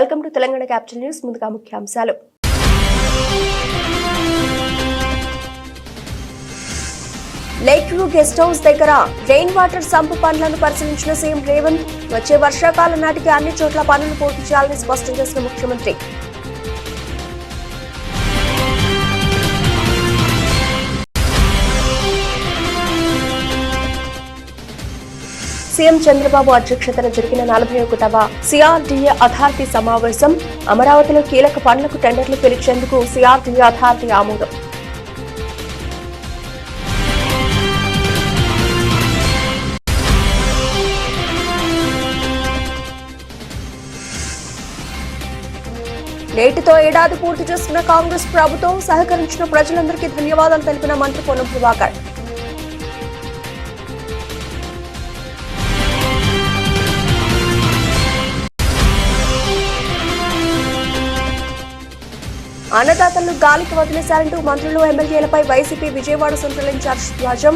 Welcome to Telangana capital news. ముందుగా ముఖ్యాంశాలు. Lake view guest house దగ్గర రెయిన్ వాటర్ సంపు పనులను పరిశీలించిన సీఎం రేవంత్. వచ్చే వర్షాకాలం నాటికి అన్ని చోట్ల పనులు పూర్తి చేయాలని స్పష్టం చేసిన ముఖ్యమంత్రి. సీఎం చంద్రబాబు అధ్యక్షతన జరిగిన 41వ సిఆర్డీఏ అథారిటీ సమావేశం. అమరావతిలో కీలక పనులకు టెండర్లు పిలిచేందుకు సిఆర్డీఏ అథారిటీ ఆమోదం. నేటితో ఏడాది పూర్తి చేసుకున్న కాంగ్రెస్ ప్రభుత్వం సహకరించిన ప్రజలందరికీ ధన్యవాదాలు తెలిపిన మంత్రి పొన్నం ప్రభాకర్. అన్నదాతలను గాలికి వదిలేశారంటూ మంత్రులు ఎమ్మెల్యేలపై వైసీపీ విజయవాడ సెంట్రల్ ఇన్ఛార్జ్ ధ్వజం.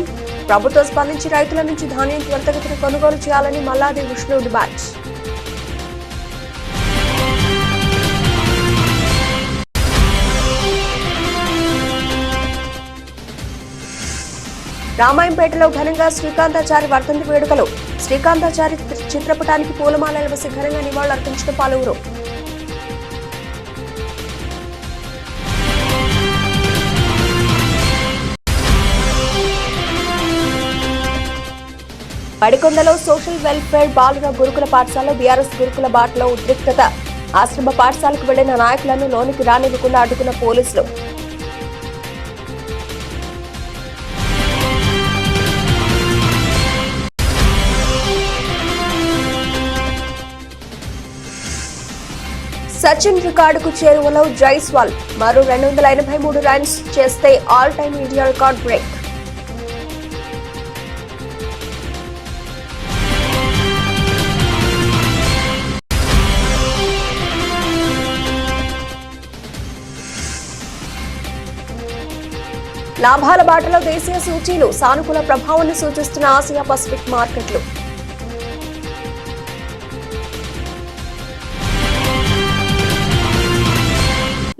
ప్రభుత్వం స్పందించి రైతుల నుంచి ధాన్యం త్వరితగతిన కొనుగోలు చేయాలని మల్లాది విష్ణు డిమాండ్. రామాయంపేటలో ఘనంగా శ్రీకాంతాచారి వర్ధంతి వేడుకలు. శ్రీకాంతాచారి చిత్రపటానికి పూలమాలలు వేసి ఘనంగా నివాళులర్పించిన పలువురు. పడికొండలో సోషల్ వెల్ఫేర్ బాలుర గురుకుల పాఠశాలలో బీఆర్ఎస్ గురుకుల బాటలో ఉద్రిక్తత. ఆశ్రమ పాఠశాలకు వెళ్లిన నాయకులను లోనికి రానివ్వకుండా అడ్డుకున్న పోలీసులు. సచిన్ రికార్డుకు చేరువలో జైస్వాల్. మరో 283 రన్స్ చేస్తే all time India record break. లాభాల బాటలో దేశీయ సూచీలు. సానుకూల ప్రభావాన్ని సూచిస్తున్న ఆసియా పసిఫిక్ మార్కెట్లు.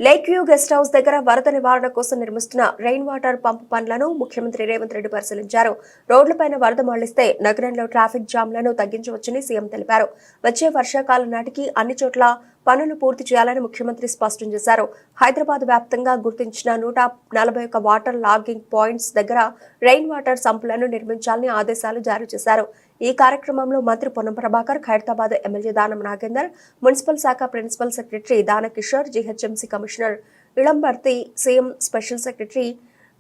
లేక్ వ్యూ గెస్ట్ హౌస్ దగ్గర వరద నివారణ కోసం నిర్మిస్తున్న రెయిన్ వాటర్ పంపు పనులను ముఖ్యమంత్రి రేవంత్ రెడ్డి పరిశీలించారు. రోడ్లపైన వరద మళ్లిస్తే నగరంలో ట్రాఫిక్ జామ్లను తగ్గించవచ్చని సీఎం తెలిపారు. వచ్చే వర్షాకాలం నాటికి అన్ని చోట్ల పనులు పూర్తి చేయాలని ముఖ్యమంత్రి స్పష్టం చేశారు. హైదరాబాద్ వ్యాప్తంగా గుర్తించిన 141 వాటర్ లాగింగ్ పాయింట్స్ దగ్గర రెయిన్ వాటర్ సంపులను నిర్మించాలని ఆదేశాలు జారీ చేశారు. ఈ కార్యక్రమంలో మంత్రి పొన్నం ప్రభాకర్, ఖైరతాబాద్ ఎమ్మెల్యే దానం నాగేందర్, మున్సిపల్ శాఖ principal secretary Danakishore, GHMC commissioner Ilambarthi, CM special secretary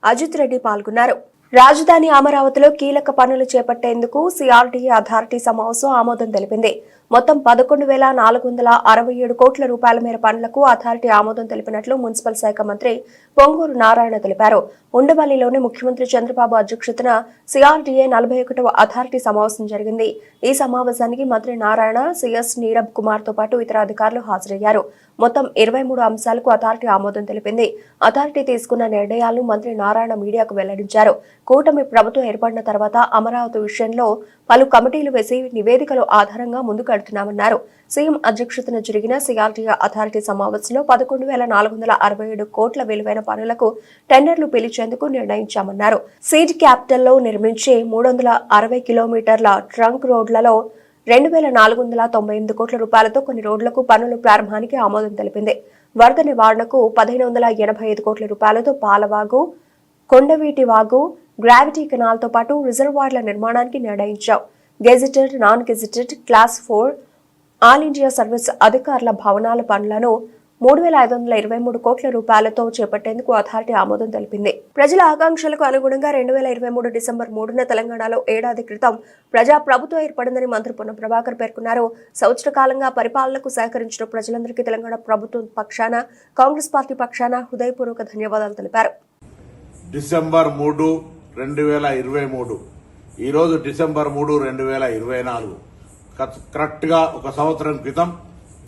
Ajith Reddy పాల్గొన్నారు. రాజధాని అమరావతిలో కీలక పనులు చేపట్టేందుకు సిఆర్డీఏ అథారిటీ సమావేశం ఆమోదం తెలిపింది. మొత్తం 11,467 కోట్ల రూపాయల మేర పనులకు అథారిటీ ఆమోదం తెలిపినట్లు మున్సిపల్ శాఖ మంత్రి పొంగూరు నారాయణ తెలిపారు. ఉండవల్లిలోని ముఖ్యమంత్రి చంద్రబాబు అధ్యక్షతన సిఆర్డీఏ 41వ అథారిటీ సమావేశం జరిగింది. ఈ సమావేశానికి మంత్రి నారాయణ, సిఎస్ నీరబ్ కుమార్ తో పాటు ఇతర అధికారులు హాజరయ్యారు. మొత్తం 23 అంశాలకు అథారిటీ ఆమోదం తెలిపింది. అథారిటీ తీసుకున్న నిర్ణయాలను మంత్రి నారాయణ మీడియాకు వెల్లడించారు. కూటమి ప్రభుత్వం ఏర్పడిన తర్వాత అమరావతి విషయంలో పలు కమిటీలు వేసి నివేదికల ఆధారంగా ముందుకెడుతున్నామన్నారు. సీఎం అధ్యక్షతన జరిగిన సిఆర్డీఏ అథారిటీ సమావేశంలో 11,467 కోట్ల విలువైన పనులకు టెండర్లు పిలిచేందుకు నిర్ణయించామన్నారు. సీడ్ క్యాపిటల్లో నిర్మించే 360 కిలోమీటర్ల ట్రంక్ రోడ్లలో 2,498 కోట్ల రూపాయలతో కొన్ని రోడ్లకు పనుల ప్రారంభానికి ఆమోదం తెలిపింది. వరద నివారణకు 1,585 కోట్ల రూపాయలతో పాలవాగు, కొండవీటి వాగు, గ్రావిటీ కెనాల్తో పాటు రిజర్వాయర్ల నిర్మాణానికి నిర్ణయించాం. Gazetted, non gazetted, class 4 all India service అధికారుల భవనాల పనులను 3,523 కోట్ల రూపాయలతో చేపట్టేందుకు అథారిటీ ఆమోదం తెలిపింది. ప్రజల ఆకాంక్షలకు అనుగుణంగా 2023 డిసెంబర్ 3న తెలంగాణలో ఏడాది క్రితం ప్రజా ప్రభుత్వం ఏర్పడిందని మంత్రి పొన్నం ప్రభాకర్ పేర్కొన్నారు. సంవత్సర కాలంగా పరిపాలనకు సహకరించిన ప్రజలందరికీ తెలంగాణ ప్రభుత్వం పక్షాన, కాంగ్రెస్ పార్టీ పక్షాన హృదయపూర్వక ధన్యవాదాలు తెలిపారు. డిసెంబర్ 3, 2023 ఈరోజు డిసెంబర్ 3, 2024 కరెక్ట్ గా ఒక సంవత్సరం క్రితం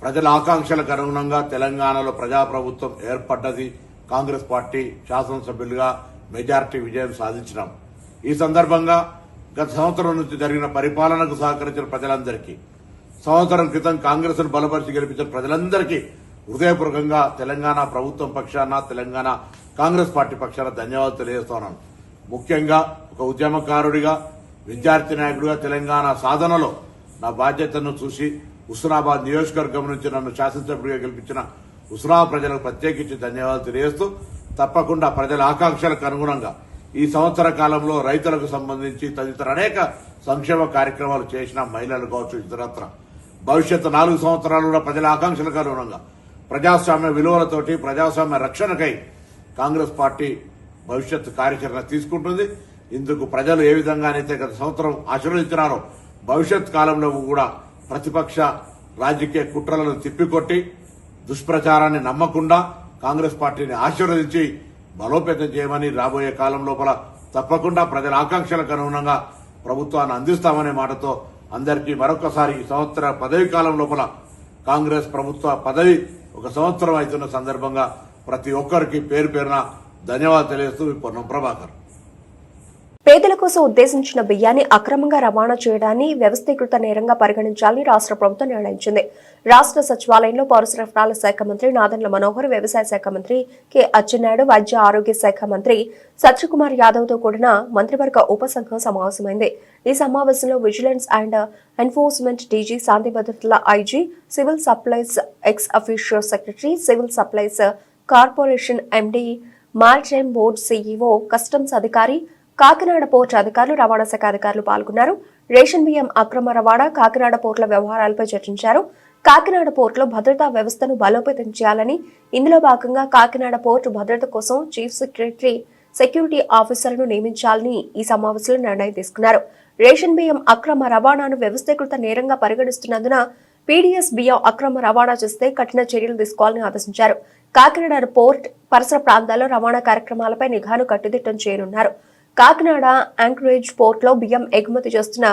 ప్రజల ఆకాంక్షలకు అనుగుణంగా తెలంగాణలో ప్రజాప్రభుత్వం ఏర్పడ్డది. కాంగ్రెస్ పార్టీ శాసనసభ్యులుగా మెజారిటీ విజయం సాధించినాం. ఈ సందర్భంగా గత సంవత్సరం నుంచి జరిగిన పరిపాలనకు సహకరించిన ప్రజలందరికీ సంవత్సరం క్రితం కాంగ్రెస్ ను బలపరిచి గెలిపించిన ప్రజలందరికీ హృదయపూర్వకంగా తెలంగాణ ప్రభుత్వం పక్షాన, తెలంగాణ కాంగ్రెస్ పార్టీ పక్షాన ధన్యవాదాలు తెలియజేస్తున్నాను. ముఖ్యంగా ఒక ఉద్యమకారుడిగా, విద్యార్థి నాయకుడిగా తెలంగాణ సాధనలో నా బాధ్యతను చూసి హుస్నాబాద్ నియోజకవర్గం నుంచి నన్ను శాసనసభ్యుడిగా గెలిపించిన హుస్నాబాద్ ప్రజలకు ప్రత్యేకించి ధన్యవాదాలు తెలియజేస్తూ, తప్పకుండా ప్రజల ఆకాంక్షలకు అనుగుణంగా ఈ సంవత్సర కాలంలో రైతులకు సంబంధించి తదితర అనేక సంక్షేమ కార్యక్రమాలు చేసిన మహిళలు కావచ్చు, ఇతరత్ర భవిష్యత్తు 4 సంవత్సరాలు కూడా ప్రజల ఆకాంక్షలకు అనుగుణంగా ప్రజాస్వామ్య విలువలతోటి ప్రజాస్వామ్య రక్షణకై కాంగ్రెస్ పార్టీ భవిష్యత్తు కార్యాచరణ తీసుకుంటుంది. ఇందుకు ప్రజలు ఏ విధంగానైతే గత సంవత్సరం ఆశీర్వదించినారో భవిష్యత్ కాలంలో కూడా ప్రతిపక్ష రాజకీయ కుట్రలను తిప్పికొట్టి దుష్ప్రచారాన్ని నమ్మకుండా కాంగ్రెస్ పార్టీని ఆశీర్వదించి బలోపేతం చేయమని రాబోయే కాలం లోపల తప్పకుండా ప్రజల ఆకాంక్షలకు అనుగుణంగా ప్రభుత్వాన్ని అందిస్తామనే మాటతో అందరికీ మరొకసారి ఈ సంవత్సర పదవి కాలం లోపల కాంగ్రెస్ ప్రభుత్వ పదవి 1 సంవత్సరం అవుతున్న సందర్భంగా ప్రతి ఒక్కరికి పేరు పేరున ధన్యవాదాలు తెలియజేస్తూ పొన్నం ప్రభాకర్. పేదల కోసం ఉద్దేశించిన బియ్యాన్ని అక్రమంగా రవాణా చేయడాన్ని వ్యవస్థీకృత నేరంగా పరిగణించాలని రాష్ట్ర ప్రభుత్వం నిర్ణయించింది. రాష్ట్ర సచివాలయంలో పౌర సరఫరాల శాఖ మంత్రి నాదెండ్ల మనోహర్, వ్యవసాయ శాఖ మంత్రి కె అచ్చెన్నాయుడు, వైద్య ఆరోగ్య శాఖ మంత్రి సత్యకుమార్ యాదవ్ తో కూడిన మంత్రివర్గ ఉపసంఘం సమావేశమైంది. ఈ సమావేశంలో విజిలెన్స్ అండ్ ఎన్ఫోర్స్మెంట్ డీజీ, శాంతి భద్రతల IG, civil supplies ex officio secretary, civil supplies corporation MD, maritime board CEO, customs అధికారి, కాకినాడ పోర్టు అధికారులు, రవాణా శాఖ అధికారులు పాల్గొన్నారు. రేషన్ బియ్యం అక్రమ రవాణా, కాకినాడ పోర్టుల వ్యవహారాలపై చర్చించారు. కాకినాడ పోర్టులో భద్రతా వ్యవస్థను బలోపేతం చేయాలని, ఇందులో భాగంగా కాకినాడ పోర్టు భద్రత కోసం చీఫ్ సెక్రటరీ, సెక్యూరిటీ ఆఫీసర్లను నియమించాలని ఈ సమావేశంలో నిర్ణయం తీసుకున్నారు. రేషన్ బియ్యం అక్రమ రవాణాను వ్యవస్థీకృత నేరంగా పరిగణిస్తున్నందున పీడీఎస్ బియ్యం అక్రమ రవాణా చేస్తే కఠిన చర్యలు తీసుకోవాలని ఆదేశించారు. కాకినాడ పోర్ట్ పరిసర ప్రాంతాల్లో రవాణా కార్యక్రమాలపై నిఘాను కట్టుదిట్టం చేయనున్నారు. కాకినాడ యాంకరేజ్ పోర్టులో బియ్యం ఎగుమతి చేస్తున్న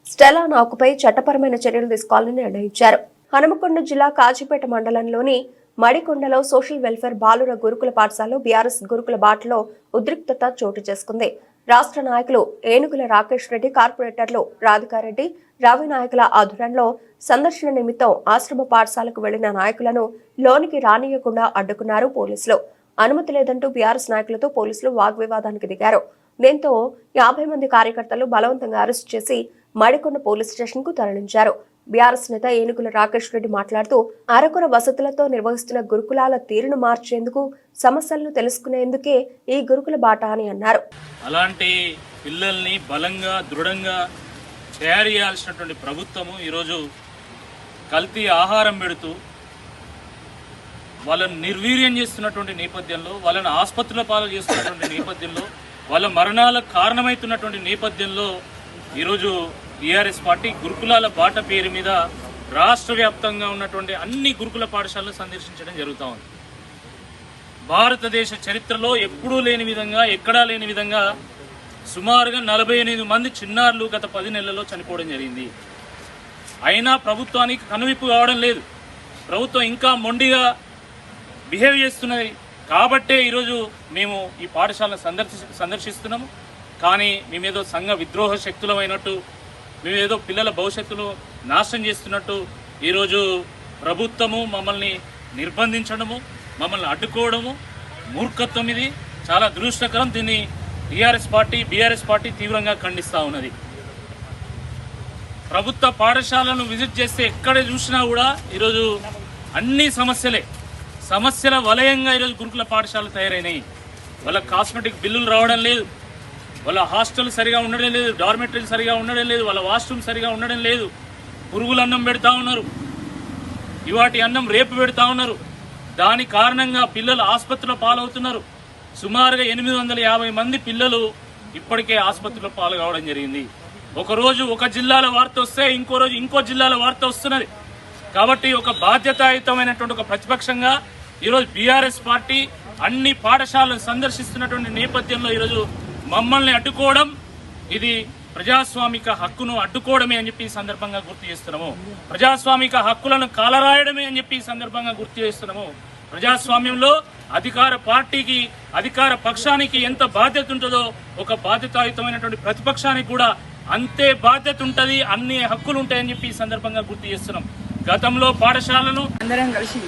స్టెలా నాకుపై చట్టపరమైన చర్యలు తీసుకోవాలని నిర్ణయించారు. హనుమకొండ జిల్లా కాజీపేట మండలంలోని మడికొండలో సోషల్ వెల్ఫేర్ బాలుర గురుకుల పాఠశాలలో బీఆర్ఎస్ గురుకుల బాటలో ఉద్రిక్తత చోటు చేసుకుంది. రాష్ట్ర నాయకులు ఏనుగుల రాకేష్ రెడ్డి, కార్పొరేటర్లు రాధికారెడ్డి, రవి నాయకుల ఆధ్వర్యంలో సందర్శన నిమిత్తం ఆశ్రమ పాఠశాలకు వెళ్లిన నాయకులను లోనికి రానియకుండా అడ్డుకున్నారు పోలీసులు. అనుమతి లేదంటూ బీఆర్ఎస్ నాయకులతో పోలీసులు వాగ్వివాదానికి దిగారు. దీంతో 50 మంది కార్యకర్తలు బలవంతంగా అరెస్టు చేసి మడికొండ పోలీస్ స్టేషన్ కు తరలించారు. బీఆర్ఎస్ నేత ఏనుగుల రాకేష్ రెడ్డి మాట్లాడుతూ, అరకొర వసతులతో నిర్వహిస్తున్న గురుకులాల తీరును మార్చేందుకు, సమస్యలను తెలుసుకునేందుకే ఈ గురుకుల బాట అని అన్నారు. అలాంటి పిల్లల్ని బలంగా, దృఢంగా తయారు చేయాల్సినటువంటి ప్రభుత్వము ఈరోజు కల్తీ ఆహారం పెడుతూ వాళ్ళని నిర్వీర్యం చేస్తున్నటువంటి నేపథ్యంలో, వాళ్ళని ఆసుపత్రుల పాలు చేస్తున్నటువంటి నేపథ్యంలో, వాళ్ళ మరణాలకు కారణమవుతున్నటువంటి నేపథ్యంలో ఈరోజు టీఆర్ఎస్ పార్టీ గురుకులాల బాట పేరు మీద రాష్ట్ర వ్యాప్తంగా ఉన్నటువంటి అన్ని గురుకుల పాఠశాలను సందర్శించడం జరుగుతూ ఉంది. భారతదేశ చరిత్రలో ఎప్పుడూ లేని విధంగా, ఎక్కడా లేని విధంగా సుమారుగా 48 మంది చిన్నారులు గత 10 నెలల్లో చనిపోవడం జరిగింది. అయినా ప్రభుత్వానికి కనువిప్పు కావడం లేదు. ప్రభుత్వం ఇంకా మొండిగా బిహేవ్ చేస్తున్నది. కాబట్టే ఈరోజు మేము ఈ పాఠశాలను సందర్శిస్తున్నాము. కానీ మేమేదో సంఘ విద్రోహ శక్తులమైనట్టు, మేమేదో పిల్లల భవిష్యత్తును నాశనం చేస్తున్నట్టు ఈరోజు ప్రభుత్వము మమ్మల్ని నిర్బంధించడము, మమ్మల్ని అడ్డుకోవడము మూర్ఖత్వం. ఇది చాలా దురదృష్టకరం. దీన్ని టీఆర్ఎస్ పార్టీ, బీఆర్ఎస్ పార్టీ తీవ్రంగా ఖండిస్తూ ఉన్నది. ప్రభుత్వ పాఠశాలను విజిట్ చేస్తే ఎక్కడ చూసినా కూడా ఈరోజు అన్ని సమస్యల వలయంగా ఈరోజు గురుకుల పాఠశాలలు తయారైనాయి. వాళ్ళ కాస్మెటిక్ బిల్లులు రావడం లేదు, వాళ్ళ హాస్టల్ సరిగా ఉండడం లేదు, డార్మెటరీలు సరిగా ఉండడం లేదు, వాళ్ళ వాష్రూమ్ సరిగా ఉండడం లేదు. పురుగుల అన్నం పెడతా ఉన్నారు, ఇవాటి అన్నం రేపు పెడతా ఉన్నారు. దాని కారణంగా పిల్లలు ఆసుపత్రిలో పాలవుతున్నారు. సుమారుగా 850 మంది పిల్లలు ఇప్పటికే ఆసుపత్రిలో పాలు కావడం జరిగింది. ఒకరోజు ఒక జిల్లాల వార్త వస్తే ఇంకో రోజు ఇంకో జిల్లాల వార్త వస్తున్నది. కాబట్టి ఒక బాధ్యతాయుతమైనటువంటి ఒక ప్రతిపక్షంగా ఈరోజు బీఆర్ఎస్ పార్టీ అన్ని పాఠశాలను సందర్శిస్తున్నటువంటి నేపథ్యంలో ఈరోజు మమ్మల్ని అడ్డుకోవడం, ఇది ప్రజాస్వామిక హక్కును అడ్డుకోవడమే అని చెప్పి ఈ సందర్భంగా గుర్తు చేస్తున్నాము. ప్రజాస్వామిక హక్కులను కాలరాయడమే అని చెప్పి ఈ సందర్భంగా గుర్తు చేస్తున్నాము. ప్రజాస్వామ్యంలో అధికార పార్టీకి, అధికార పక్షానికి ఎంత బాధ్యత ఉంటుందో ఒక బాధ్యతాయుతమైనటువంటి ప్రతిపక్షానికి కూడా అంతే బాధ్యత ఉంటుంది, అన్ని హక్కులు ఉంటాయని చెప్పి ఈ సందర్భంగా గుర్తు చేస్తున్నాం. గతంలో పాఠశాలను అందరం కలిసి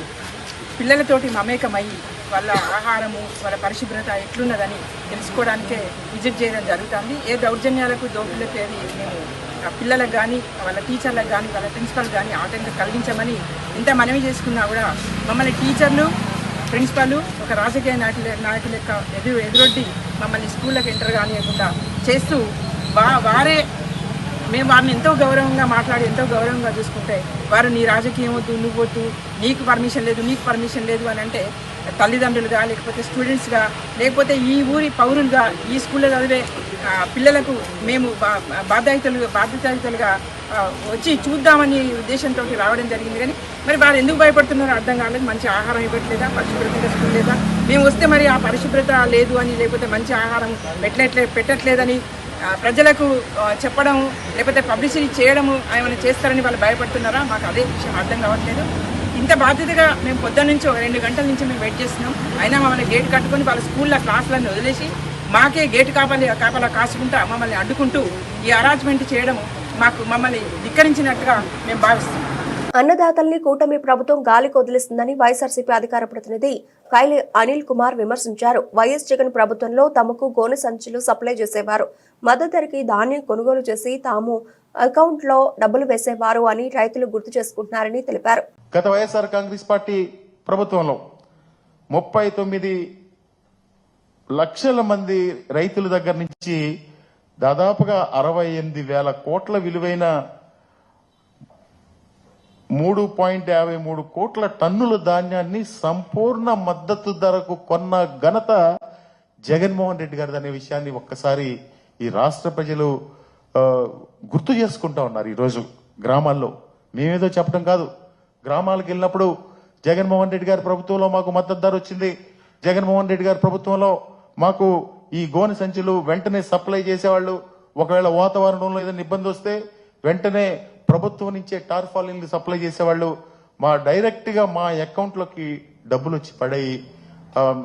పిల్లలతోటి మమేకమై వాళ్ళ ఆహారము వాళ్ళ పరిశుభ్రత ఎట్లున్నదని తెలుసుకోవడానికే విజిట్ చేయడం జరుగుతుంది. ఏ దౌర్జన్యాలకు దోపిడీలకు ఏది మేము పిల్లలకు కానీ వాళ్ళ టీచర్లకు కానీ వాళ్ళ ప్రిన్సిపల్ కానీ ఆటంకం కలిగించమని ఎంత మనవి చేసుకున్నా కూడా మమ్మల్ని టీచర్లు ప్రిన్సిపల్ ఒక రాజకీయ నాయకుల యొక్క ఎదురొడ్డి మమ్మల్ని స్కూళ్ళకి ఎంటర్ కానియకుండా చేస్తూ వారే మేము వారిని ఎంతో గౌరవంగా మాట్లాడి ఎంతో గౌరవంగా చూసుకుంటే వారు నీ రాజకీయం వద్దు, నువ్వు వద్దు, నీకు పర్మిషన్ లేదు అని అంటే తల్లిదండ్రులుగా లేకపోతే స్టూడెంట్స్గా లేకపోతే ఈ ఊరి పౌరులుగా ఈ స్కూల్లో చదివే పిల్లలకు మేము బాధ్యతాయుతులుగా వచ్చి చూద్దామని ఉద్దేశంతో రావడం జరిగింది. కానీ మరి వారు ఎందుకు భయపడుతున్నారో అర్థం కాలేదు. మంచి ఆహారం ఇవ్వట్లేదా, పరిశుభ్రతంగా స్కూల్ లేదా, మేము వస్తే మరి ఆ పరిశుభ్రత లేదు అని లేకపోతే మంచి ఆహారం పెట్టట్లేదని ప్రజలకు చెప్పడం లేకపోతే పబ్లిసిటీ చేయడము ఏమైనా చేస్తారని వాళ్ళు భయపడుతున్నారా, మాకు అదే విషయం అర్థం కావట్లేదు. ఇంత బాధ్యతగా మేము పొద్దున్న నుంచి 2 గంటల నుంచి మేము వెయిట్ చేస్తున్నాం. అయినా మమ్మల్ని గేట్ కట్టుకొని వాళ్ళ స్కూల్లో క్లాసులన్నీ వదిలేసి మాకే గేటు కాపలా కాసుకుంటా మమ్మల్ని అడ్డుకుంటూ ఈ అరేంజ్మెంట్ చేయడం మమ్మల్ని ధిక్కరించినట్టుగా మేము భావిస్తున్నాం. అన్నదాతల్ని కూటమి ప్రభుత్వం గాలికి వదిలిస్తుందని వైఎస్ఆర్సీపీ అధికార ప్రతినిధి కైలి అనిల్ కుమార్ విమర్శించారు. వైఎస్ జగన్ ప్రభుత్వంలో తమకు గోనె సంచులు సప్లై చేసేవారు, మద్దతు ధరకి ధాన్యం కొనుగోలు చేసి తాము అకౌంట్లో డబ్బులు వేసేవారు అని రైతులు గుర్తు చేసుకుంటున్నారని తెలిపారు. గత వైఎస్ఆర్ కాంగ్రెస్ పార్టీ ప్రభుత్వంలో 39 లక్షల మంది రైతుల దగ్గర నుంచి దాదాపుగా 68,000 కోట్ల విలువైన 3.53 కోట్ల టన్నుల ధాన్యాన్ని సంపూర్ణ మద్దతు ధరకు కొన్న ఘనత జగన్మోహన్ రెడ్డి గారిది అనే విషయాన్ని ఒక్కసారి ఈ రాష్ట్ర ప్రజలు గుర్తు చేసుకుంటా ఉన్నారు. ఈరోజు గ్రామాల్లో మేమేదో చెప్పడం కాదు, గ్రామాలకు వెళ్ళినప్పుడు జగన్మోహన్ రెడ్డి గారి ప్రభుత్వంలో మాకు మద్దతు ధర వచ్చింది, జగన్మోహన్ రెడ్డి గారి ప్రభుత్వంలో మాకు ఈ గోనె సంచులు వెంటనే సప్లై చేసేవాళ్ళు, ఒకవేళ వాతావరణంలో ఏదైనా ఇబ్బంది వస్తే వెంటనే ప్రభుత్వం నుంచే టార్పాలిన్లు సప్లై చేసేవాళ్ళు, మా డైరెక్ట్ గా మా అకౌంట్లోకి డబ్బులు వచ్చి పడాయి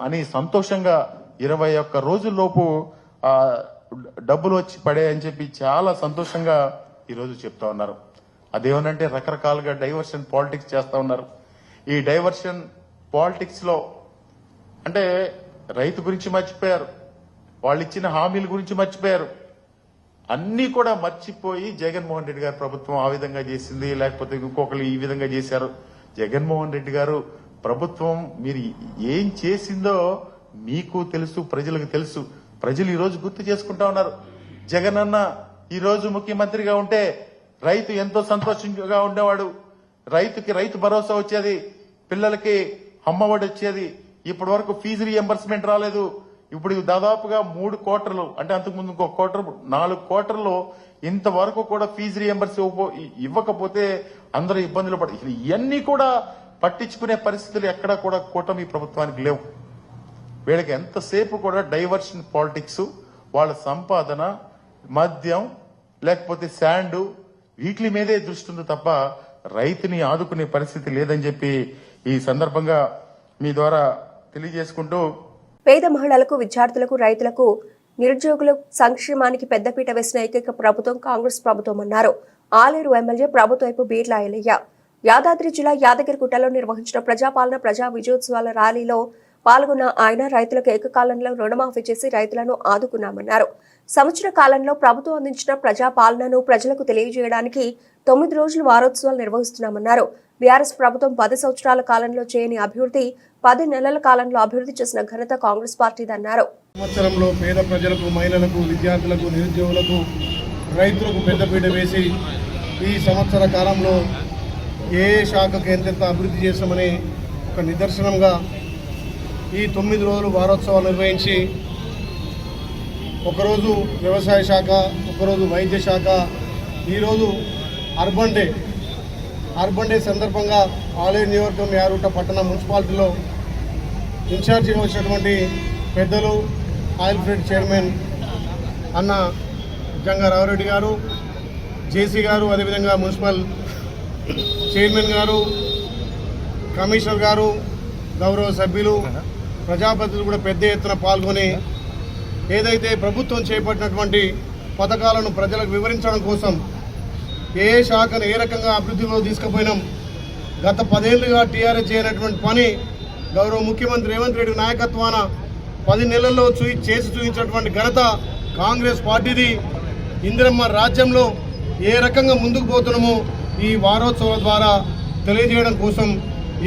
అని సంతోషంగా 21 రోజుల్లోపు డబ్బులు వచ్చి పడాయని చెప్పి చాలా సంతోషంగా ఈరోజు చెప్తా ఉన్నారు. అదేమనంటే రకరకాలుగా డైవర్షన్ పాలిటిక్స్ చేస్తా ఉన్నారు. ఈ డైవర్షన్ పాలిటిక్స్ లో అంటే రైతు గురించి మర్చిపోయారు, వాళ్ళు ఇచ్చిన హామీల గురించి మర్చిపోయారు, అన్ని కూడా మర్చిపోయి జగన్మోహన్ రెడ్డి గారి ప్రభుత్వం ఆ విధంగా చేసింది, లేకపోతే ఇంకొకరు ఈ విధంగా చేశారు. జగన్మోహన్ రెడ్డి గారు ప్రభుత్వం మీరు ఏం చేసిందో మీకు తెలుసు, ప్రజలకు తెలుసు. ప్రజలు ఈ రోజు గుర్తు చేసుకుంటా ఉన్నారు. జగన్ అన్న ఈ రోజు ముఖ్యమంత్రిగా ఉంటే రైతు ఎంతో సంతోషంగా ఉండేవాడు, రైతుకి రైతు భరోసా వచ్చేది, పిల్లలకి అమ్మఒడి వచ్చేది, ఇప్పటి వరకు ఫీజు రీఎంబర్స్మెంట్ రాలేదు. ఇప్పుడు దాదాపుగా 3 క్వార్టర్లు అంటే అంతకుముందు ఇంకో క్వార్టర్ 4 క్వార్టర్లో ఇంతవరకు కూడా ఫీజు రీఎంబర్స్ ఇవ్వకపోతే అందరూ ఇబ్బందులు పడి ఇవన్నీ కూడా పట్టించుకునే పరిస్థితులు ఎక్కడా కూడా కూటమి ప్రభుత్వానికి లేవు. వీళ్ళకి ఎంతసేపు కూడా డైవర్షన్ పాలిటిక్స్, వాళ్ళ సంపాదన, మద్యం లేకపోతే శాండ్ వీటి మీదే దృష్టి ఉంది తప్ప రైతుని ఆదుకునే పరిస్థితి లేదని చెప్పి ఈ సందర్భంగా మీ ద్వారా తెలియజేసుకుంటూ, పేద మహిళలకు, విద్యార్థులకు, రైతులకు, నిరుద్యోగుల సంక్షేమానికి పెద్దపీట వేసిన ఏకైక ప్రభుత్వం కాంగ్రెస్ ప్రభుత్వం అన్నారు. ఆలేరు ఎమ్మెల్యే ప్రభుత్వైపు బీర్లా ఎల్లయ్య యాదాద్రి జిల్లా యాదగిరిగుట్టలో నిర్వహించిన ప్రజాపాలన ప్రజా విజయోత్సవాల ర్యాలీలో పాల్గొన్న ఆయన రైతులకు ఏకకాలంలో రుణమాఫీ చేసి రైతులను ఆదుకున్నామన్నారు. సంవత్సర కాలంలో ప్రభుత్వం అందించిన ప్రజాపాలనను ప్రజలకు తెలియజేయడానికి 9 రోజులు వారోత్సవాలు నిర్వహిస్తున్నామన్నారు. బీఆర్ఎస్ ప్రభుత్వం 10 సంవత్సరాల కాలంలో చేయని అభివృద్ధి 10 నెలల కాలంలో అభివృద్ధి చేసిన ఘనత కాంగ్రెస్ పార్టీదన్నారు. సంవత్సరంలో పేద ప్రజలకు, మహిళలకు, విద్యార్థులకు, నిరుద్యోగులకు, రైతులకు పెద్దపీట వేసి ఈ సంవత్సర కాలంలో ఏ శాఖకు ఎంతెంత అభివృద్ధి చేస్తామని ఒక నిదర్శనంగా ఈ 9 రోజులు వారోత్సవాలు నిర్వహించి ఒకరోజు వ్యవసాయ శాఖ, ఒకరోజు వైద్య శాఖ, ఈరోజు అర్బన్ డే సందర్భంగా ఆలేరు నియోజకవర్గం యారుట పట్టణ మున్సిపాలిటీలో ఇన్ఛార్జిగా వచ్చినటువంటి పెద్దలు ఆయిల్ ఫెడ్ చైర్మన్ అన్న జంగారావురెడ్డి గారు, జేసీ గారు, అదేవిధంగా మున్సిపల్ చైర్మన్ గారు, కమిషనర్ గారు, గౌరవ సభ్యులు, ప్రజాప్రతినిధులు కూడా పెద్ద ఎత్తున పాల్గొని ఏదైతే ప్రభుత్వం చేపట్టినటువంటి పథకాలను ప్రజలకు వివరించడం కోసం ఏ శాఖను ఏ రకంగా అభివృద్ధిలో తీసుకుపోయినాం. గత 10 ఏళ్లుగా టీఆర్ఎస్ చేయనటువంటి పని గౌరవ ముఖ్యమంత్రి రేవంత్ రెడ్డి నాయకత్వాన 10 నెలల్లో చేసి చూపించినటువంటి ఘనత కాంగ్రెస్ పార్టీది. ఇందిరమ్మ రాజ్యంలో ఏ రకంగా ముందుకు పోతున్నామో ఈ వారోత్సవాల ద్వారా తెలియజేయడం కోసం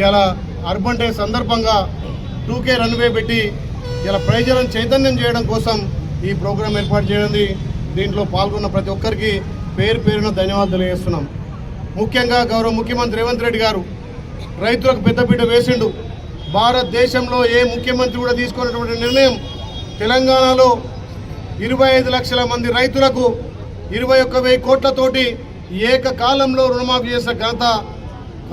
ఇలా అర్బన్ డే సందర్భంగా 2K రన్వే పెట్టి ఇలా ప్రజలను చైతన్యం చేయడం కోసం ఈ ప్రోగ్రాం ఏర్పాటు చేయడం. దీంట్లో పాల్గొన్న ప్రతి ఒక్కరికి పేరు పేరున ధన్యవాదాలు తెలియజేస్తున్నాం. ముఖ్యంగా గౌరవ ముఖ్యమంత్రి రేవంత్ రెడ్డి గారు రైతులకు పెద్దపీట వేసిండు. భారతదేశంలో ఏ ముఖ్యమంత్రి కూడా తీసుకున్నటువంటి నిర్ణయం. తెలంగాణలో 25 లక్షల మంది రైతులకు 21,000 కోట్లతోటి ఏకకాలంలో రుణమాఫీ చేసిన ఘనత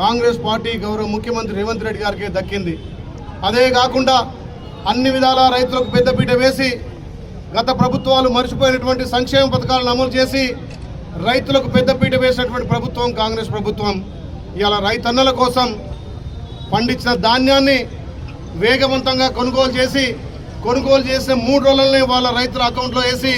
కాంగ్రెస్ పార్టీ గౌరవ ముఖ్యమంత్రి రేవంత్ రెడ్డి గారికి దక్కింది. అదే కాకుండా అన్ని విధాల రైతులకు పెద్దపీట వేసి గత ప్రభుత్వాలు మర్చిపోయినటువంటి సంక్షేమ పథకాలను అమలు చేసి రైతులకు పెద్దపీట వేసినటువంటి ప్రభుత్వం కాంగ్రెస్ ప్రభుత్వం. ఇవాళ రైతన్నల కోసం పండించిన ధాన్యాన్ని వేగవంతంగా కొనుగోలు చేసిన 3 రోజులనే వాళ్ళ రైతుల అకౌంట్లో వేసి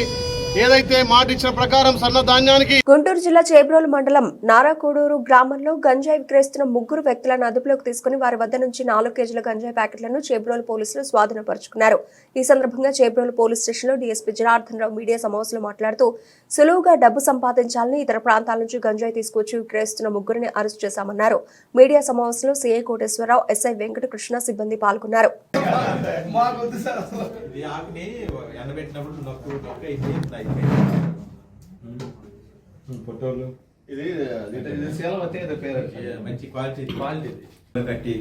ఏదైతే మాట ఇచ్చిన ప్రకారం సన్న ధాన్యానికి. గుంటూరు జిల్లా చేబ్రోలు మండలం నారాకోడూరు గ్రామంలో గంజాయి విక్రయిస్తున్న 3 వ్యక్తులను అదుపులోకి తీసుకుని వారి వద్ద నుంచి 4 కేజీల గంజాయి ప్యాకెట్లను చేబ్రోలు పోలీసులు స్వాధీనపరుచుకున్నారు. ఈ సందర్భంగా చేబ్రోలు పోలీస్ స్టేషన్లో డీఎస్పీ జనార్దన్ రావు మీడియా సమావేశంలో మాట్లాడుతూ సులువుగా డబ్బు సంపాదించాలని ఇతర ప్రాంతాల నుంచి గంజాయి తీసుకొచ్చి విక్రయిస్తున్న 3 అరెస్ట్ చేశామన్నారు. మీడియా సమావేశంలో సీఐ కోటేశ్వరరావు, ఎస్ఐ వెంకటకృష్ణ సిబ్బంది పాల్గొన్నారు. మంచి క్వాలిటీ కట్టి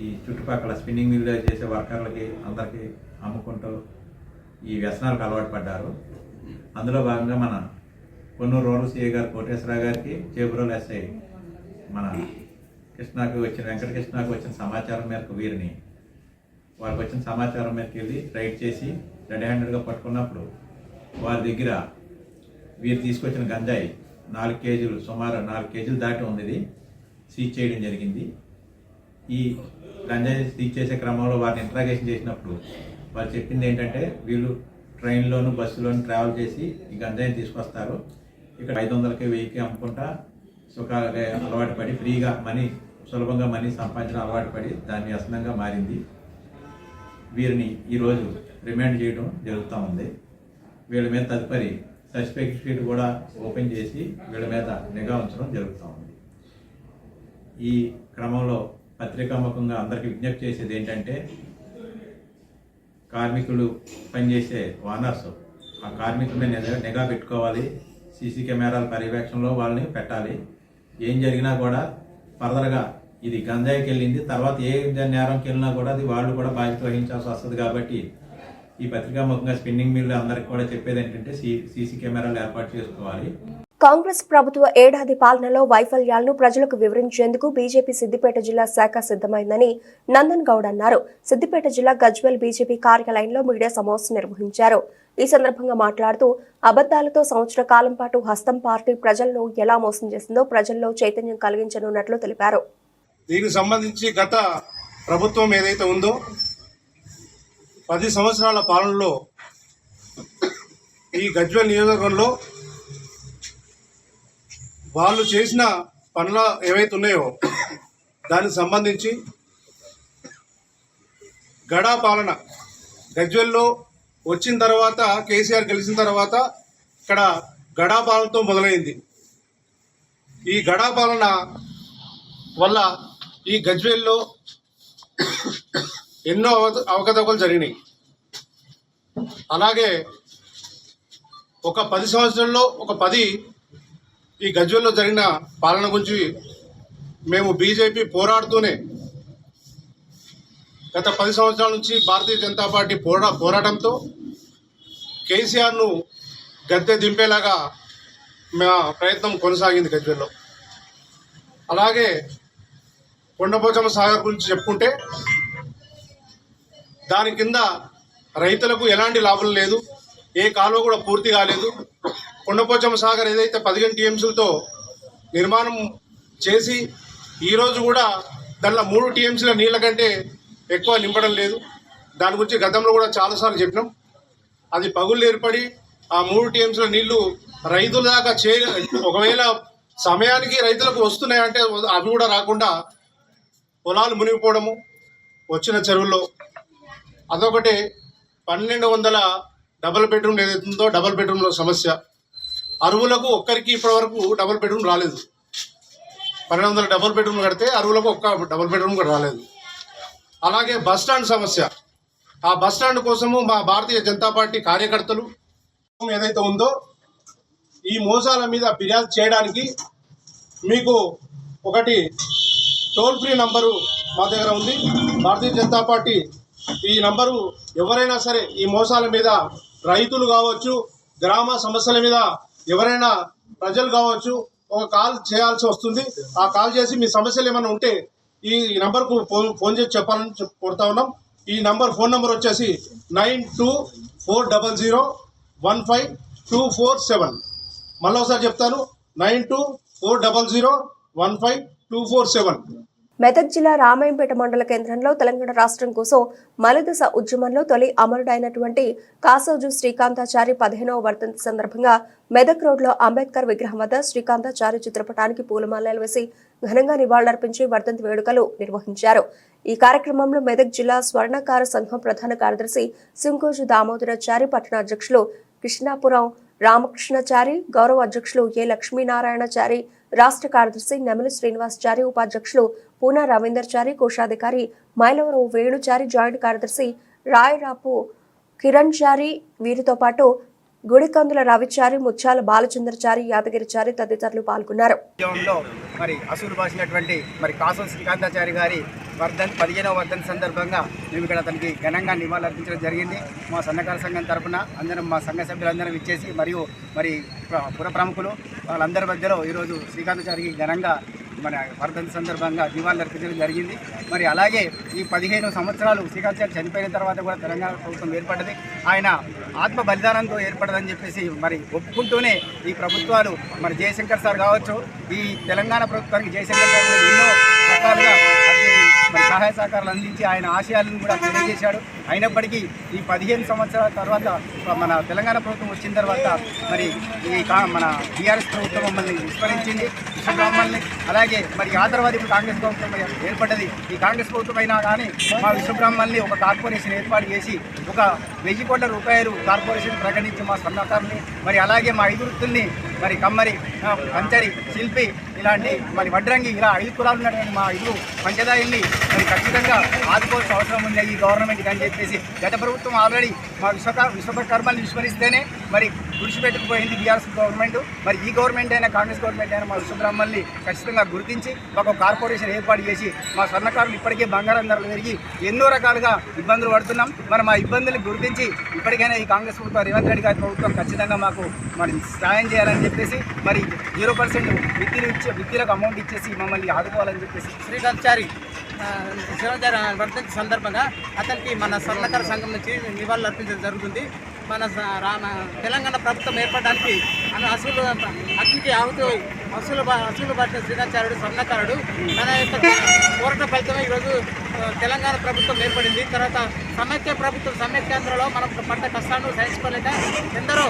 ఈ చుట్టుపక్కల స్పిన్నింగ్ మిల్ చేసే వర్కర్లకి అందరికి అమ్ముకుంటూ ఈ వ్యసనాలకు అలవాటు పడ్డారు. అందులో భాగంగా మన కొన్నూరు రూరల్ సిఐ గారు కోటేశ్వరరావు గారికి, చేబ్రోలు ఎస్ఐ మన వెంకటకృష్ణకు వచ్చిన సమాచారం మేరకు వారికి వచ్చిన సమాచారం మేరకు వెళ్ళి రైడ్ చేసి రెడ్ హ్యాండెడ్గా పట్టుకున్నప్పుడు వారి దగ్గర వీరు తీసుకొచ్చిన గంజాయి 4 కేజీలు, సుమారు 4 కేజీలు దాటి ఉంది. ఇది సీజ్ చేయడం జరిగింది. ఈ గంజాయి సీజ్ చేసే క్రమంలో వారిని ఇంట్రాగేషన్ చేసినప్పుడు వాళ్ళు చెప్పింది ఏంటంటే వీళ్ళు ట్రైన్లోను బస్సులోను ట్రావెల్ చేసి ఈ గంజాయిని తీసుకొస్తారు. ఇక్కడ 500కి 1000కి అమ్ముకుంటా సుఖాలుగా అలవాటు పడి ఫ్రీగా సులభంగా మనీ సంపాదించడం అలవాటు పడి దాని వ్యసనంగా మారింది. వీరిని ఈరోజు రిమాండ్ చేయడం జరుగుతూ ఉంది. వీళ్ళ మీద తదుపరి సస్పెక్ట్ షీట్ కూడా ఓపెన్ చేసి వీళ్ళ మీద నిఘా ఉంచడం జరుగుతూ ఉంది. ఈ క్రమంలో పత్రికాముఖంగా అందరికీ విజ్ఞప్తి చేసేది ఏంటంటే కార్మికులు పనిచేసే ఓనర్స్ ఆ కార్మికుల మీద నిఘా పెట్టుకోవాలి. సీసీ కెమెరాల పర్యవేక్షణలో వాళ్ళని పెట్టాలి. ఏం జరిగినా కూడా ఫర్దర్గా ఇది గంజాయికి వెళ్ళింది, తర్వాత ఏ నేరంకి వెళ్ళినా కూడా అది వాళ్ళు కూడా బాధ్యత వహించాల్సి వస్తుంది. కాబట్టి ఈ పత్రికాముఖంగా స్పిన్నింగ్ మిల్లు అందరికి కూడా చెప్పేది ఏంటంటే సీసీ కెమెరాలు ఏర్పాటు చేసుకోవాలి. కాంగ్రెస్ ప్రభుత్వ ఏడాది పాలనలో వైఫల్యాలను ప్రజలకు వివరించేందుకు బీజేపీ సిద్దిపేట జిల్లా శాఖ సిద్ధమైందని నందన్ గౌడ్ అన్నారు. సిద్దిపేట జిల్లా గజ్వేల్ బీజేపీ కార్యాలయంలో మీడియా సమావేశం నిర్వహించారు. ఈ సందర్భంగా మాట్లాడుతూ అబద్దాలతో సంవత్సర కాలం పాటు హస్తం పార్టీ ప్రజలను ఎలా మోసం చేసిందో ప్రజల్లో చైతన్యం కలిగించనున్నట్లు తెలిపారు. దీనికి సంబంధించి గత ప్రభుత్వం ఏదైతే ఉందో 10 సంవత్సరాల పాలనలో ఈ గజ్వేల్ నియోజకవర్గంలో వాళ్ళు చేసిన పనులు ఏవైతే ఉన్నాయో దానికి సంబంధించి గడా పాలన గజ్వేల్లో వచ్చిన తర్వాత కేసీఆర్ గెలిచిన తర్వాత ఇక్కడ గడా పాలనతో మొదలైంది. ఈ గడా పాలన వల్ల ఈ గజ్వేల్లో ఎన్నో అవకతవకలు జరిగినాయి. అలాగే ఒక 10 సంవత్సరాల్లో ఒక 10 ఈ గజ్వేల్లో జరిగిన పాలన గురించి మేము బీజేపీ పోరాడుతూనే గత 10 సంవత్సరాల నుంచి భారతీయ జనతా పార్టీ పోరాటంతో కేసీఆర్ను గద్దె దింపేలాగా మా ప్రయత్నం కొనసాగింది గజ్వేల్లో. అలాగే కొండపోచమ్మ సాగర్ గురించి చెప్పుకుంటే దాని కింద రైతులకు ఎలాంటి లాభం లేదు, ఏ కాలువ కూడా పూర్తి కాలేదు. కొండపోచమ్మ సాగర్ ఏదైతే 15 టీఎంసీలతో నిర్మాణం చేసి ఈరోజు కూడా దాంట్లో 3 టీఎంసీల నీళ్ళ కంటే ఎక్కువ నింపడం లేదు. దాని గురించి గతంలో కూడా చాలాసార్లు చెప్పినాం. అది పగుళ్ళు ఏర్పడి ఆ 3 టీఎంసీల నీళ్లు రైతుల దాకా ఒకవేళ సమయానికి రైతులకు వస్తున్నాయంటే అవి కూడా రాకుండా పొలాలు మునిగిపోవడము వచ్చిన చెరువుల్లో. అదొకటి 1200 డబుల్ బెడ్రూమ్ ఏదైతుందో డబుల్ బెడ్రూమ్లో సమస్య. అరువులకు ఒక్కరికి ఇప్పటివరకు డబుల్ బెడ్రూమ్ రాలేదు. 1200 డబుల్ బెడ్రూమ్ కడితే అరువులకు ఒక్క డబుల్ బెడ్రూమ్ కూడా రాలేదు. అలాగే బస్ స్టాండ్ సమస్య. ఆ బస్ స్టాండ్ కోసము మా భారతీయ జనతా పార్టీ కార్యకర్తలు ఏదైతే ఉందో ఈ మోసాల మీద ఫిర్యాదు చేయడానికి మీకు ఒకటి టోల్ ఫ్రీ నంబరు మా దగ్గర ఉంది. భారతీయ జనతా పార్టీ ఈ నంబరు ఎవరైనా సరే ఈ మోసాల మీద రైతులు కావచ్చు, గ్రామ సమస్యల మీద ఎవరైనా ప్రజలు కావచ్చు ఒక కాల్ చేయాల్సి వస్తుంది. ఆ కాల్ చేసి మీ సమస్యలు ఏమైనా ఉంటే ఈ నంబర్కు ఫోన్ చేసి చెప్పాలని కోరుతా ఉన్నాం. ఈ ఫోన్ నంబర్ వచ్చేసి 9240152447. మళ్ళీ ఒకసారి చెప్తాను, 9240152447. మెదక్ జిల్లా రామాయంపేట మండల కేంద్రంలో తెలంగాణ రాష్ట్రం కోసం మలిదశ ఉద్యమంలో తొలి అమరుడైనటువంటి కాసోజు శ్రీకాంతాచారి 15వ వర్ధంతి సందర్భంగా మెదక్ రోడ్లో అంబేద్కర్ విగ్రహం వద్ద శ్రీకాంతాచారి చిత్రపటానికి పూలమాలలు వేసి ఘనంగా నివాళులర్పించి వర్ధంతి వేడుకలు నిర్వహించారు. ఈ కార్యక్రమంలో మెదక్ జిల్లా స్వర్ణకార సంఘం ప్రధాన కార్యదర్శి సింకోజు దామోదరాచారి, పట్టణ అధ్యక్షులు కృష్ణాపురం రామకృష్ణచారి, గౌరవ అధ్యక్షులు ఏ లక్ష్మీనారాయణచారి, రాష్ట్ర కార్యదర్శి నెమలి శ్రీనివాసచారి, ఉపాధ్యక్షులు పూనా రవీందర్చారి, కోశాధికారి మైలవరం వేణుచారి, జాయింట్ కార్యదర్శి రాయరాపు కిరణ్ చారి, వీరితో పాటు గుడికందుల రవిచారి, ముత్యాల బాలచంద్రచారి, యాదగిరిచారి తదితరులు పాల్గొన్నారు. మరి అసూలు బాసినటువంటి కాసో శ్రీకాంతాచారి గారి 15వ వర్ధంతి సందర్భంగా మేము ఇక్కడ అతనికి ఘనంగా నివాళులర్పించడం జరిగింది. మా సన్నకార సంఘం తరఫున అందరం, మా సంఘ సభ్యులందరం ఇచ్చేసి మరియు పుర ప్రముఖులు వాళ్ళందరి మధ్యలో ఈరోజు శ్రీకాంతాచారికి ఘనంగా మన వర్ధంతి సందర్భంగా నివాళులర్పించడం జరిగింది. మరి అలాగే ఈ 15 సంవత్సరాలు శ్రీకాంతాచారి చనిపోయిన తర్వాత కూడా తెలంగాణ ప్రభుత్వం ఏర్పడ్డది. ఆయన ఆత్మ బలిదానంతో ఏర్పడదని చెప్పేసి ఒప్పుకుంటూనే ఈ ప్రభుత్వాలు జయశంకర్ సార్ కావచ్చు, ఈ తెలంగాణ ప్రభుత్వానికి జయశంకర్ సార్ ఎన్నో రకాలుగా సహాయ సహకారాలు అందించి ఆయన ఆశయాలను కూడా తెలియజేశాడు. అయినప్పటికీ ఈ 15 సంవత్సరాల తర్వాత మన తెలంగాణ ప్రభుత్వం వచ్చిన తర్వాత మన టీఆర్ఎస్ ప్రభుత్వం మమ్మల్ని విస్మరించింది, విశ్వబ్రాహ్మణుల్ని. అలాగే ఆ తర్వాత ఇప్పుడు కాంగ్రెస్ ప్రభుత్వం ఏర్పడ్డది. ఈ కాంగ్రెస్ ప్రభుత్వం అయినా కానీ మా విశ్వబ్రాహ్మణుల్ని ఒక కార్పొరేషన్ ఏర్పాటు చేసి ఒక 1000 కోట్ల రూపాయలు కార్పొరేషన్ ప్రకటించి మా స్వర్ణకారుల్ని అలాగే మా 5 వృత్తుల్ని కమ్మరి, కంచరి, శిల్పి ఇలాంటి వడ్రంగి ఇలా 5 కులాలు ఉన్నటువంటి మా 5 పంచదాయుల్ని ఖచ్చితంగా ఆదుకోవాల్సిన అవసరం ఉంది ఈ గవర్నమెంట్కి అని చెప్పేసి గత ప్రభుత్వం ఆల్రెడీ మా విశ్వకర్మల్ని విస్మరిస్తేనే విడిచిపెట్టుకుపోయింది బీఆర్ఎస్ గవర్నమెంట్. ఈ గవర్నమెంట్ అయినా కాంగ్రెస్ గవర్నమెంట్ అయినా మా విశ్వబ్రాహ్మణుల్ని ఖచ్చితంగా గుర్తించి ఒక కార్పొరేషన్ ఏర్పాటు చేసి మా స్వర్ణకారులు ఇప్పటికే బంగారం ధరలు పెరిగి ఎన్నో రకాలుగా ఇబ్బందులు పడుతున్నాం. మా ఇబ్బందులు గుర్తించి ఇప్పటికైనా ఈ కాంగ్రెస్ ప్రభుత్వం, రేవంత్ రెడ్డి గారి ప్రభుత్వం ఖచ్చితంగా మాకు సాయం చేయాలని చెప్పేసి 0% విత్తిలకు అమౌంట్ ఇచ్చేసి మమ్మల్ని ఆదుకోవాలని చెప్పేసి శ్రీకాంతాచారి వర్ధంతి సందర్భంగా అతనికి మన స్వర్ణకార సంఘం నుంచి నివాళులు అర్పించడం జరుగుతుంది. మన తెలంగాణ ప్రభుత్వం ఏర్పడడానికి అగ్నికి అసూలు పట్టిన శ్రీకాంతాచార్యుడు స్వర్ణకారుడు తన యొక్క పోరాట ఫలితమే ఈరోజు తెలంగాణ ప్రభుత్వం ఏర్పడింది. తర్వాత సమైక్యాంధ్రలో మనం పడ్డ కష్టాలను సహించుకోలేక ఎందరో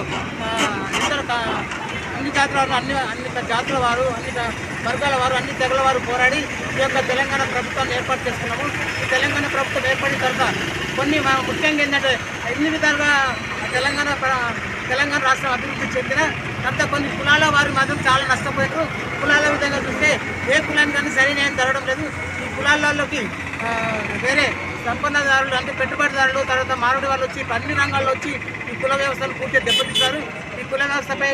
అన్ని జాతుల వారు, అన్ని జాతుల వారు, అన్ని వర్గాల వారు, అన్ని తెగల వారు పోరాడి ఈ యొక్క తెలంగాణ ప్రభుత్వాన్ని ఏర్పాటు చేసుకున్నాము. ఈ తెలంగాణ ప్రభుత్వం ఏర్పడిన తర్వాత కొన్ని ముఖ్యంగా ఏంటంటే 8 విధాలుగా తెలంగాణ రాష్ట్రం అభివృద్ధి చెందిన తర్వాత కొన్ని కులాల వారి మాత్రం చాలా నష్టపోయారు. కులాల విధంగా చూస్తే ఏ కులానికి కానీ సరైన జరగడం లేదు. ఈ కులాలలోకి వేరే సంపన్నదారులు అంటే పెట్టుబడిదారులు, తర్వాత మారుడి వాళ్ళు వచ్చి అన్ని రంగాల్లో వచ్చి ఈ కుల వ్యవస్థను పూర్తిగా దెబ్బతీశారు. ఈ కుల వ్యవస్థపై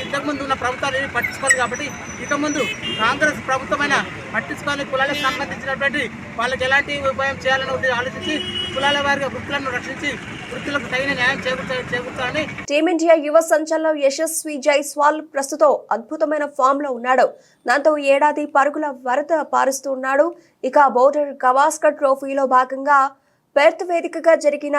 ఇంతకుముందు ఉన్న ప్రభుత్వాలు ఏమి పట్టించుకోవాలి కాబట్టి ఇక ముందు కాంగ్రెస్ ప్రభుత్వమైన పట్టించుకోవాలి. కులాలకు సంబంధించినటువంటి వాళ్ళకి ఎలాంటి ఉపాయం చేయాలని ఆలోచించి కులాల వారిగా వృత్తులను రక్షించి వృత్తులకు తగిన న్యాయం చేకూర్చాలని టీమిండియా యువ సంచలనం యశస్వి జైస్వాల్ ప్రస్తుతం అద్భుతమైన ఫామ్ లో ఉన్నాడు. దాంతో ఏడాది పరుగుల వరద పారుస్తున్నాడు. ఇక బోర్డర్ గవాస్కర్ ట్రోఫీలో భాగంగా పెర్త్ వేదికగా జరిగిన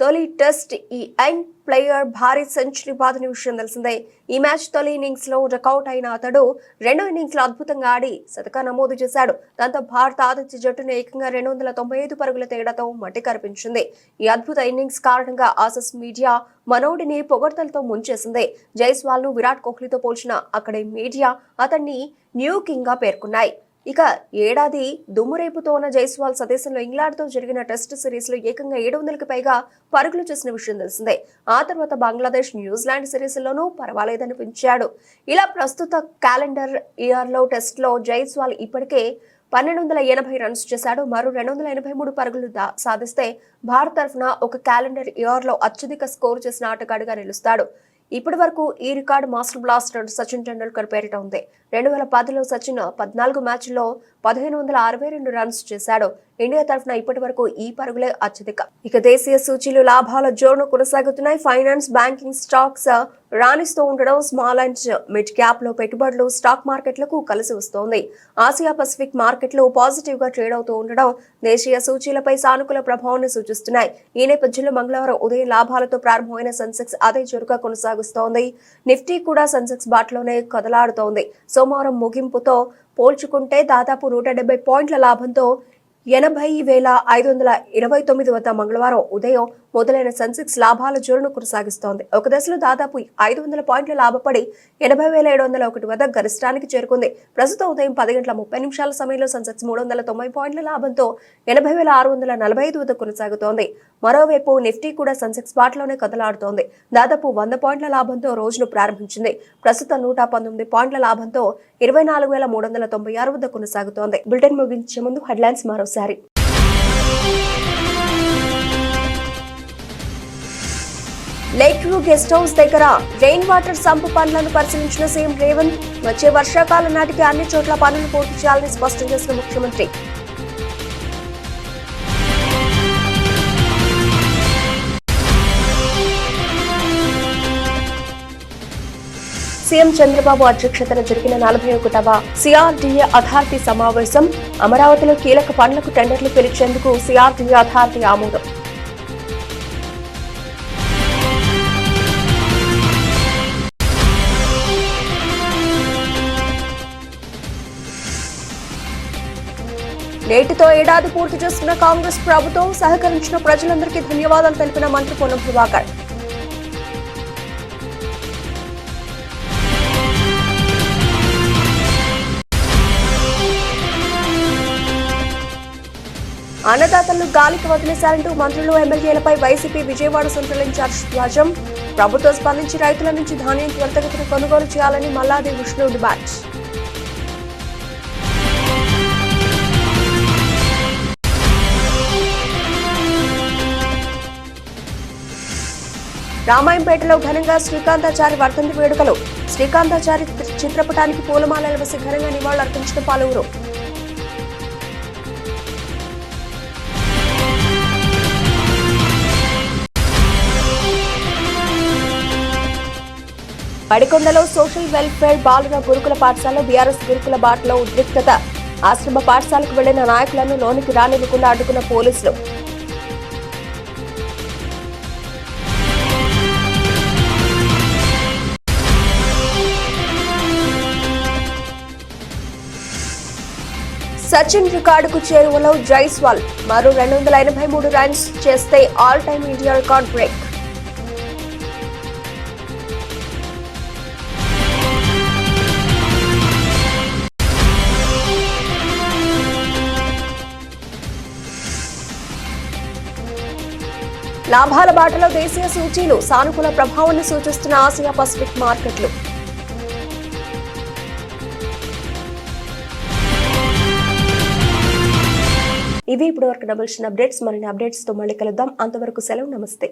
తొలి టెస్ట్ ఈ యంగ్ ప్లేయర్ భారీ సెంచరీ బాదిన విషయం తెలిసిందే. ఈ మ్యాచ్ తొలి ఇన్నింగ్స్ లో రకౌట్ అయిన అతడు రెండో ఇన్నింగ్స్ లో అద్భుతంగా ఆడి శతక నమోదు చేశాడు. దాంతో భారత ఆతిథ్య జట్టును ఏకంగా 295 పరుగుల తేడాతో మట్టి కనిపించింది. ఈ అద్భుత ఇన్నింగ్స్ కారణంగా ఆసీస్ మీడియా మనోడిని పొగడ్తలతో ముంచేసింది. జైస్వాల్ ను విరాట్ కోహ్లీతో పోల్చిన అక్కడి మీడియా అతన్ని న్యూ కింగ్ గా పేర్కొన్నాయి. ఇక ఏడాది దుమ్మురేపుతోన్న జైస్వాల్ స్వదేశంలో ఇంగ్లాండ్తో జరిగిన టెస్ట్ సిరీస్ లో ఏకంగా 700కి పైగా పరుగులు చేసిన విషయం తెలిసిందే. ఆ తర్వాత బంగ్లాదేశ్, న్యూజిలాండ్ సిరీస్లోనూ పర్వాలేదనిపించాడు. ఇలా ప్రస్తుత క్యాలెండర్ ఇయర్ లో టెస్ట్ లో జైస్వాల్ ఇప్పటికే 1280 రన్స్ చేశాడు. మరో 283 పరుగులు సాధిస్తే భారత్ తరఫున ఒక క్యాలెండర్ ఇయర్ లో అత్యధిక స్కోర్ చేసిన ఆటగాడిగా నిలుస్తాడు. ఇప్పటి వరకు ఈ record master blaster Sachin Tendulkar పేరిట ఉంది. 2010లో సచిన్ 14 మ్యాచ్ల్లో 1562 రన్స్ చేశాడు. ఇండియా తరఫున ఇప్పటి వరకు ఈ పరుగులే అత్యధిక. ఇక దేశీయ సూచీలు లాభాల జోరును కొనసాగుతున్నాయి. ఫైనాన్స్, బ్యాంకింగ్, స్టాక్స్ రాణిస్తూ ఉండడం స్మాల్ అండ్ మిడ్ క్యాప్ లో పెట్టుబడులు స్టాక్ మార్కెట్లకు కలిసి వస్తోంది. ఆసియా పసిఫిక్ మార్కెట్లు పాజిటివ్ గా ట్రేడ్ అవుతూ ఉండడం దేశీయ సూచీలపై సానుకూల ప్రభావాన్ని సూచిస్తున్నాయి. ఈ నేపథ్యంలో మంగళవారం ఉదయం లాభాలతో ప్రారంభమైన సెన్సెక్స్ అదే చురుగ్గా కొనసాగుస్తోంది. నిఫ్టీ కూడా సెన్సెక్స్ బాటలోనే కదలాడుతోంది. సోమవారం ముగింపుతో పోల్చుకుంటే దాదాపు 170 పాయింట్ల లాభంతో 80,529 వద్ద మంగళవారం ఉదయం మొదలైన సెన్సెక్స్ లాభాల జోరును కొనసాగిస్తోంది. ఒక దశలో దాదాపు 500 పాయింట్ల లాభపడి 80,701 వద్ద గరిష్టానికి చేరుకుంది. ప్రస్తుతం ఉదయం 10:30 సమయంలో సెన్సెక్స్ 390 పాయింట్ల లాభంతో 80,645 వద్ద కొనసాగుతోంది. మరోవైపు నిఫ్టీ కూడా సెన్సెక్స్ బాటలోనే కదలాడుతోంది. దాదాపు 100 పాయింట్ల లాభంతో రోజును ప్రారంభించింది. ప్రస్తుతం 119 పాయింట్ల లాభంతో 24,396 వద్ద కొనసాగుతోంది. బులెటిన్ ముగించే ముందు హెడ్లైన్స్ మరోసారి. లేక్ వ్యూ గెస్ట్ హౌస్ దగ్గర రెయిన్ వాటర్ సంపు పనులను పరిశీలించిన సీఎం రేవంత్. వచ్చే వర్షాకాలం నాటికి అన్ని చోట్ల పనులు పూర్తి చేయాలని స్పష్టం చేసిన ముఖ్యమంత్రి. సీఎం చంద్రబాబు అధ్యక్షతన జరిగిన 41వ సిఆర్డీఏ అథారిటీ సమావేశం. అమరావతిలో కీలక పనులకు టెండర్లు పిలిచేందుకు సిఆర్డీఏ అథారిటీ ఆమోదం. నేటితో ఏడాది పూర్తి చేసుకున్న కాంగ్రెస్ ప్రభుత్వం సహకరించిన ప్రజలందరికీ ధన్యవాదాలు తెలిపిన మంత్రి పొన్నం ప్రభాకర్. అన్నదాతలను గాలికి వదిలేశారంటూ మంత్రులు, ఎమ్మెల్యేలపై వైసీపీ విజయవాడ సెంట్రల్ ఇన్ఛార్జ్ ధ్వజం. ప్రభుత్వం స్పందించి రైతుల నుంచి ధాన్యం త్వరితగతిన కొనుగోలు చేయాలని మల్లాది విష్ణు డిమాండ్. రామాయంపేటలో ఘనంగా శ్రీకాంతాచారి వర్ధంతి వేడుకలు. శ్రీకాంతాచారి చిత్రపటానికి పూలమాలలు వేసి ఘనంగా నివాళులర్పించిన పలువురు. పడికొండలో సోషల్ వెల్ఫేర్ బాలుర గురుకుల పాఠశాలలో బీఆర్ఎస్ గురుకుల బాటలో ఉద్రిక్తత. ఆశ్రమ పాఠశాలకు వెళ్లిన నాయకులను లోనికి రానివ్వకుండా అడ్డుకున్న పోలీసులు. సచిన్ రికార్డుకు చేరువలో జైస్వాల్. మరో 283 రన్స్ చేస్తే all time India record break. లాభాల బాటలో దేశీయ సూచీలు. సానుకూల ప్రభావాన్ని సూచిస్తున్న ఆసియా పసిఫిక్ మార్కెట్లు. ఇవి ఇప్పటివరకు డబుల్ అప్డేట్స్. మరిన్ని అప్డేట్స్ తో మళ్ళీ కలుద్దాం. అంతవరకు సెలవు. నమస్తే.